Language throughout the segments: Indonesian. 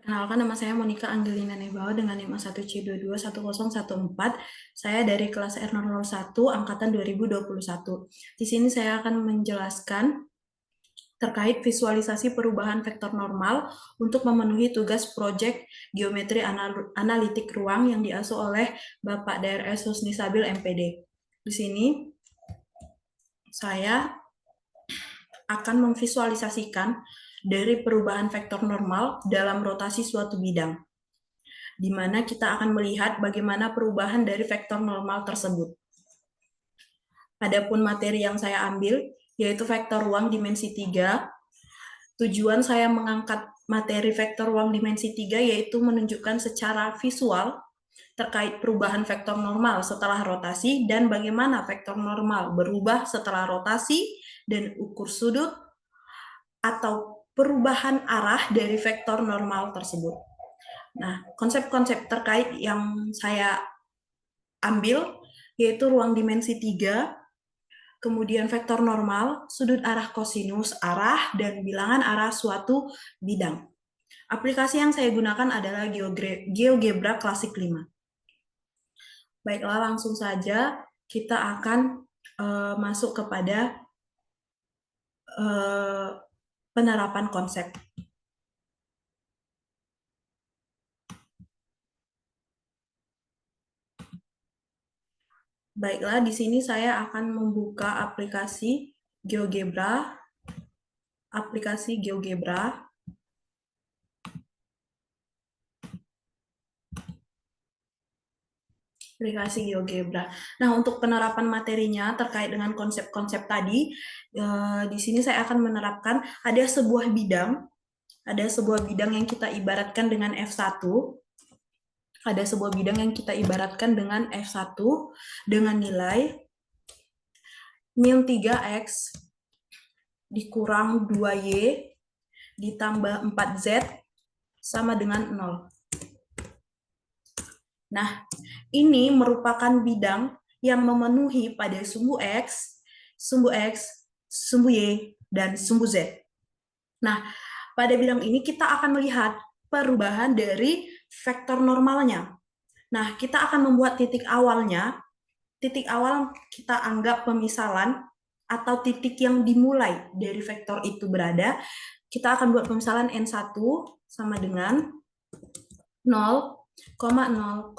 Perkenalkan, nama saya Monica Angelina Nebawa dengan NIM 1C221014. Saya dari kelas R001 angkatan 2021. Di sini saya akan menjelaskan terkait visualisasi perubahan vektor normal untuk memenuhi tugas proyek geometri analitik ruang yang diasuh oleh Bapak DRS Husni Sabil MPD. Di sini saya akan memvisualisasikan dari perubahan vektor normal dalam rotasi suatu bidang, di mana kita akan melihat bagaimana perubahan dari vektor normal tersebut. Adapun materi yang saya ambil, yaitu vektor ruang dimensi 3. Tujuan saya mengangkat materi vektor ruang dimensi 3 yaitu menunjukkan secara visual terkait perubahan vektor normal setelah rotasi dan bagaimana vektor normal berubah setelah rotasi dan ukur sudut atau perubahan arah dari vektor normal tersebut. Nah, konsep-konsep terkait yang saya ambil yaitu ruang dimensi 3, kemudian vektor normal, sudut arah kosinus, arah, dan bilangan arah suatu bidang. Aplikasi yang saya gunakan adalah GeoGebra klasik 5. Baiklah, langsung saja kita akan masuk kepada penerapan konsep. Baiklah, di sini saya akan membuka aplikasi GeoGebra. Aplikasi GeoGebra. Aplikasi GeoGebra. Nah, untuk penerapan materinya terkait dengan konsep-konsep tadi, di sini saya akan menerapkan ada sebuah bidang yang kita ibaratkan dengan F1. Ada sebuah bidang yang kita ibaratkan dengan F1 dengan nilai min 3x dikurang 2y ditambah 4z sama dengan 0. Nah, ini merupakan bidang yang memenuhi pada sumbu x, sumbu y, dan sumbu z. Nah, pada bidang ini kita akan melihat perubahan dari vektor normalnya. Nah, kita akan membuat titik awalnya. Titik awal kita anggap pemisalan atau titik yang dimulai dari vektor itu berada. Kita akan buat pemisalan N1 sama dengan 0,0,1.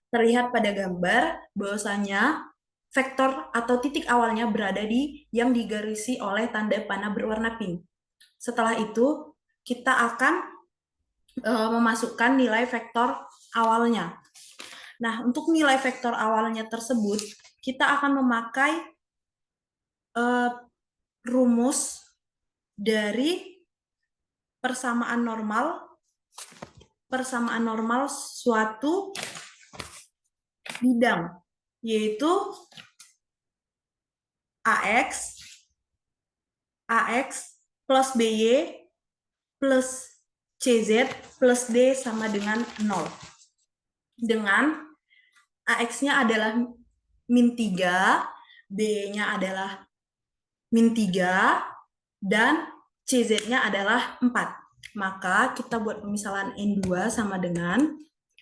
Terlihat pada gambar bahwasanya vektor atau titik awalnya berada di yang digarisi oleh tanda panah berwarna pink. Setelah itu, kita akan memasukkan nilai vektor awalnya. Nah, untuk nilai vektor awalnya tersebut, kita akan memakai rumus dari persamaan normal suatu bidang, yaitu AX plus BY plus CZ plus D sama dengan 0. Dengan AX-nya adalah min 3, B-nya adalah min 3, dan CZ-nya adalah 4. Maka kita buat pemisalan N2 sama dengan,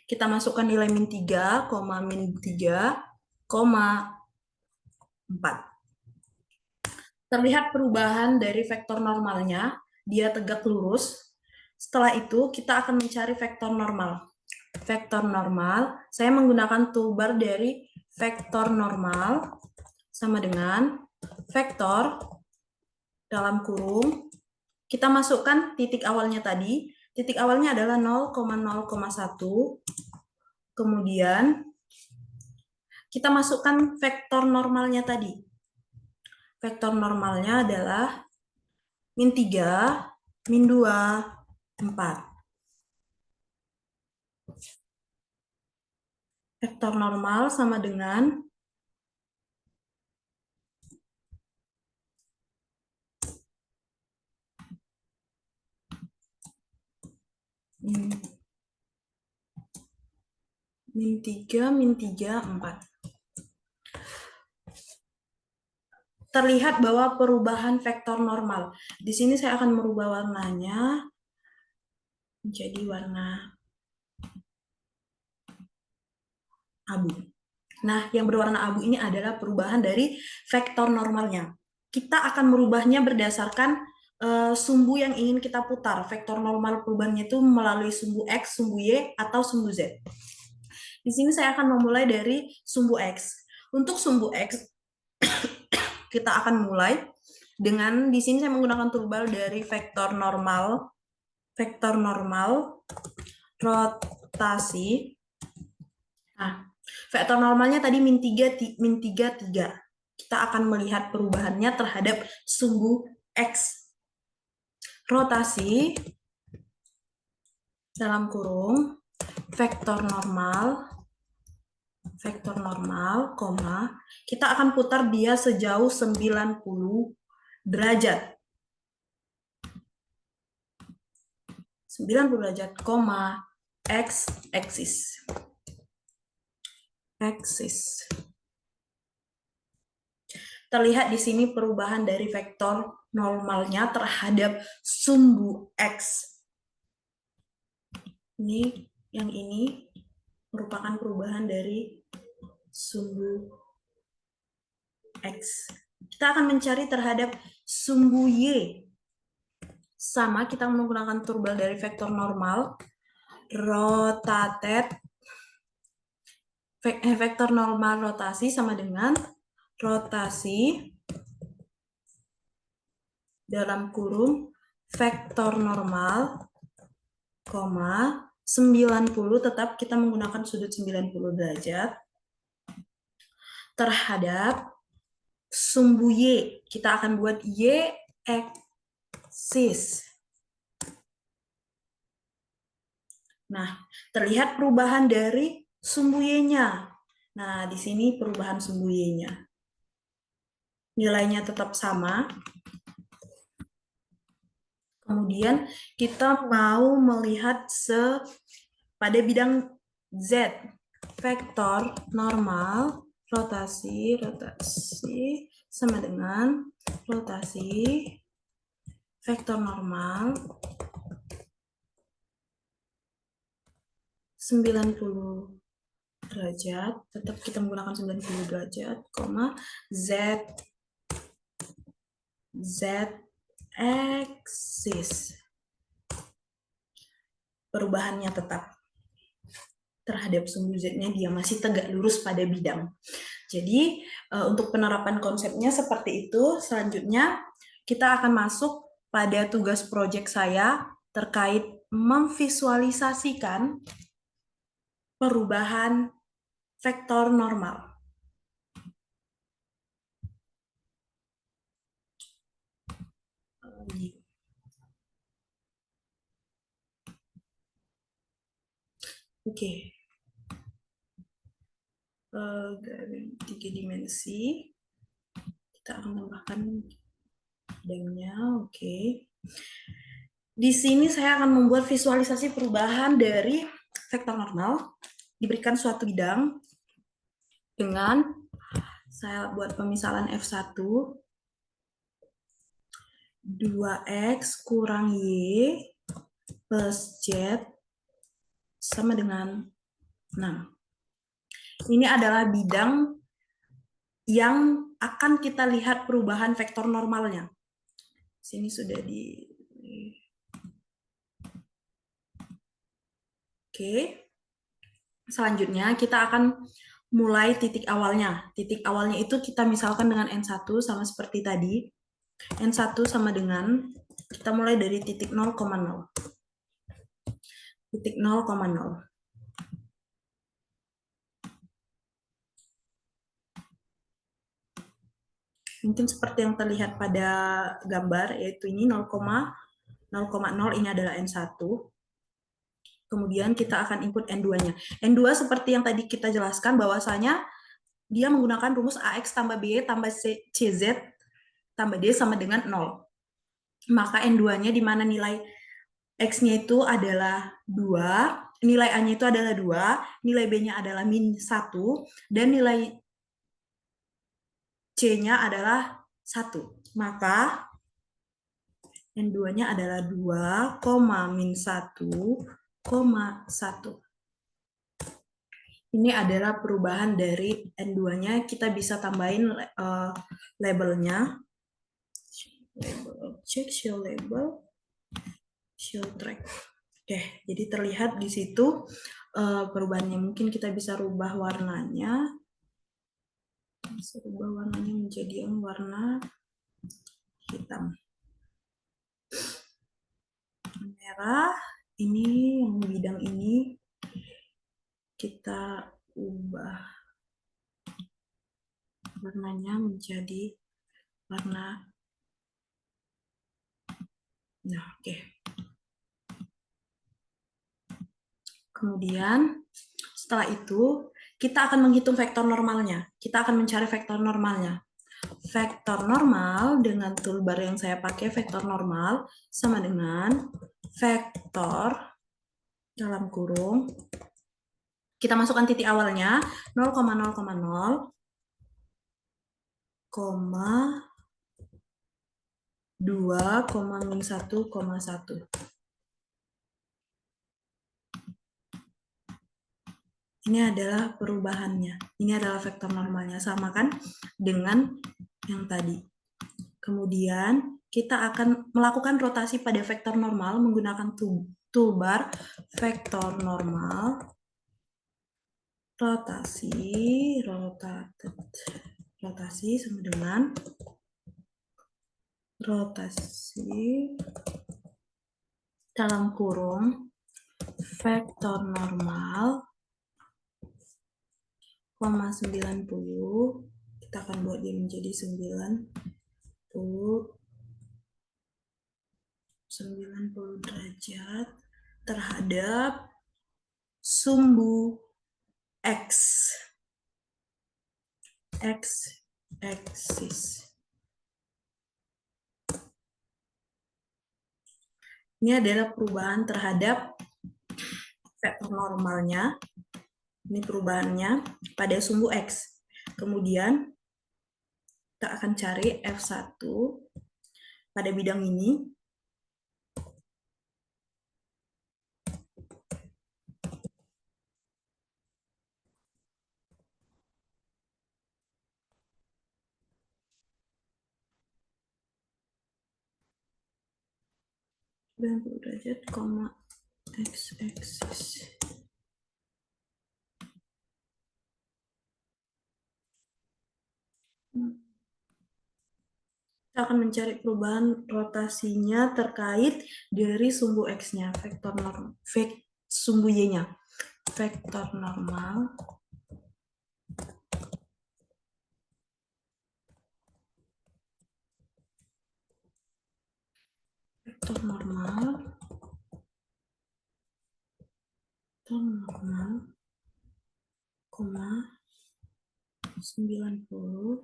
kita masukkan nilai min 3, min 3, 4. Terlihat perubahan dari vektor normalnya, dia tegak lurus. Setelah itu, kita akan mencari vektor normal. Vektor normal, saya menggunakan toolbar dari vektor normal sama dengan vektor dalam kurung. Kita masukkan titik awalnya tadi. Titik awalnya adalah 0,0,1. Kemudian kita masukkan vektor normalnya tadi. Vektor normalnya adalah min 3, min 2, 4. Vektor normal sama dengan min 3, min 3, 4. Terlihat bahwa perubahan vektor normal. Di sini saya akan merubah warnanya menjadi warna abu. Nah, yang berwarna abu ini adalah perubahan dari vektor normalnya. Kita akan merubahnya berdasarkan sumbu yang ingin kita putar. Vektor normal perubahannya itu melalui sumbu X, sumbu Y, atau sumbu Z. Di sini saya akan memulai dari sumbu X. Untuk sumbu X, kita akan mulai dengan, di sini saya menggunakan turbal dari vektor normal rotasi. Nah, vektor normalnya tadi min 3, min 3, 3. Kita akan melihat perubahannya terhadap sumbu X. Rotasi dalam kurung vektor normal, koma, kita akan putar dia sejauh 90 derajat. 90 derajat, koma, X aksis. Terlihat di sini perubahan dari vektor normalnya terhadap sumbu X. Ini, yang ini merupakan perubahan dari sumbu X. Kita akan mencari terhadap sumbu Y. Sama, kita menggunakan turbal dari vektor normal, vektor normal rotasi sama dengan rotasi dalam kurung vektor normal, koma, 90, tetap kita menggunakan sudut 90 derajat, terhadap sumbu Y. Kita akan buat Y aksis. Nah, terlihat perubahan dari sumbu Y-nya. Nah, di sini perubahan sumbu Y-nya. Nilainya tetap sama. Kemudian kita mau melihat pada bidang Z, vektor normal rotasi sama dengan rotasi vektor normal 90 derajat, tetap kita menggunakan 90 derajat, koma, Z aksis. Perubahannya tetap terhadap sumbu Z-nya, dia masih tegak lurus pada bidang. Jadi, untuk penerapan konsepnya seperti itu. Selanjutnya, kita akan masuk pada tugas proyek saya terkait memvisualisasikan perubahan vektor normal. Oke. Dari 3 dimensi. Kita akan tambahkan bidangnya. Oke. Di sini saya akan membuat visualisasi perubahan dari vektor normal. Diberikan suatu bidang dengan, saya buat pemisalan F1, 2X kurang Y plus Z sama dengan 6. Ini adalah bidang yang akan kita lihat perubahan vektor normalnya. Sini sudah di... Oke. Selanjutnya kita akan mulai titik awalnya. Titik awalnya itu kita misalkan dengan N1 sama seperti tadi. N1 sama dengan, kita mulai dari titik 0,0. Titik 0,0. Mungkin seperti yang terlihat pada gambar, yaitu ini 0,0, ini adalah N1. Kemudian kita akan input N2-nya. N2 seperti yang tadi kita jelaskan, bahwasanya dia menggunakan rumus AX tambah B tambah CZ tambah D sama dengan 0. Maka N2-nya di mana nilai X-nya itu adalah 2, nilai A-nya itu adalah 2, nilai B-nya adalah min 1, dan nilai C-nya adalah 1. Maka N2-nya adalah 2, min 1, 1. Ini adalah perubahan dari N2-nya. Kita bisa tambahin labelnya. Label object, show label, show track. Oke, jadi terlihat di situ perubahannya. Mungkin kita bisa rubah warnanya. Bisa rubah warnanya menjadi yang warna hitam. Merah, ini yang bidang ini kita ubah warnanya menjadi warna. Nah, oke. Kemudian setelah itu kita akan menghitung vektor normalnya. Kita akan mencari vektor normalnya. Vektor normal dengan toolbar yang saya pakai, vektor normal sama dengan vektor dalam kurung. Kita masukkan titik awalnya 0,0,0, 2, min 1, 1. Ini adalah perubahannya. Ini adalah vektor normalnya. Sama kan dengan yang tadi. Kemudian kita akan melakukan rotasi pada vektor normal menggunakan toolbar vektor normal. Rotasi sama dengan rotasi dalam kurung vektor normal, 90, kita akan buat dia menjadi 90 derajat terhadap sumbu X axis. Ini adalah perubahan terhadap vektor normalnya. Ini perubahannya pada sumbu X. Kemudian kita akan cari F1 pada bidang ini. Derajat, X-axis. Kita akan mencari perubahan rotasinya terkait dari sumbu X-nya, vektor normal, sumbu Y-nya. Vektor normal koma 90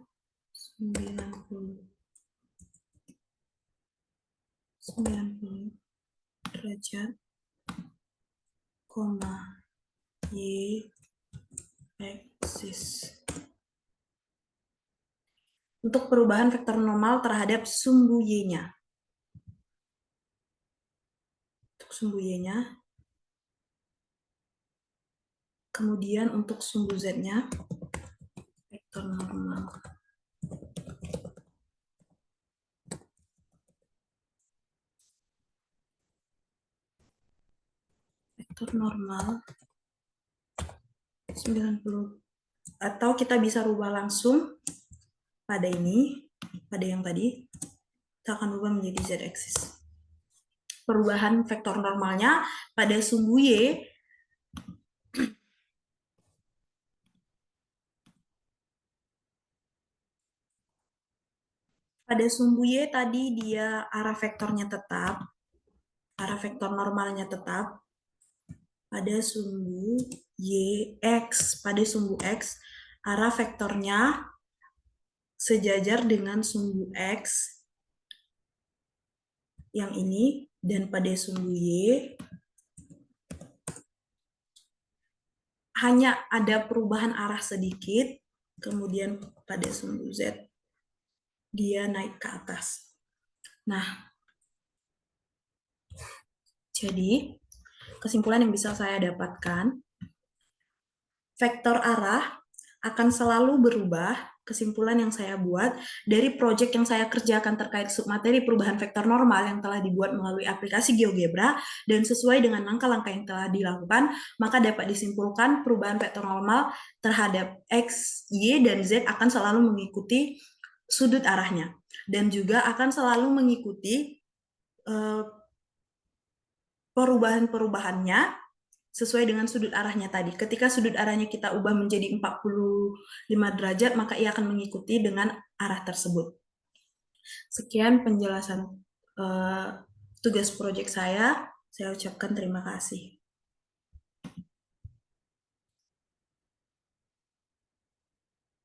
derajat, koma Y axis. Untuk perubahan vektor normal terhadap sumbu Y-nya. Untuk sumbu Y-nya. Kemudian untuk sumbu Z-nya, vektor normal. Vektor normal 90. Atau kita bisa rubah langsung pada ini, pada yang tadi. Kita akan rubah menjadi Z-axis. Perubahan vektor normalnya pada sumbu Y pada sumbu Y tadi dia arah vektornya tetap, arah vektor normalnya tetap. Pada sumbu Y, X, pada sumbu X, arah vektornya sejajar dengan sumbu X yang ini, dan pada sumbu Y hanya ada perubahan arah sedikit, kemudian pada sumbu Z dia naik ke atas. Nah, Jadi, kesimpulan yang bisa saya dapatkan, vektor arah akan selalu berubah. Kesimpulan yang saya buat dari proyek yang saya kerjakan terkait submateri perubahan vektor normal yang telah dibuat melalui aplikasi GeoGebra dan sesuai dengan langkah-langkah yang telah dilakukan, maka dapat disimpulkan perubahan vektor normal terhadap X, Y, dan Z akan selalu mengikuti sudut arahnya dan juga akan selalu mengikuti perubahan-perubahannya sesuai dengan sudut arahnya tadi. Ketika sudut arahnya kita ubah menjadi 45 derajat, maka ia akan mengikuti dengan arah tersebut. Sekian penjelasan tugas proyek saya. Saya ucapkan terima kasih.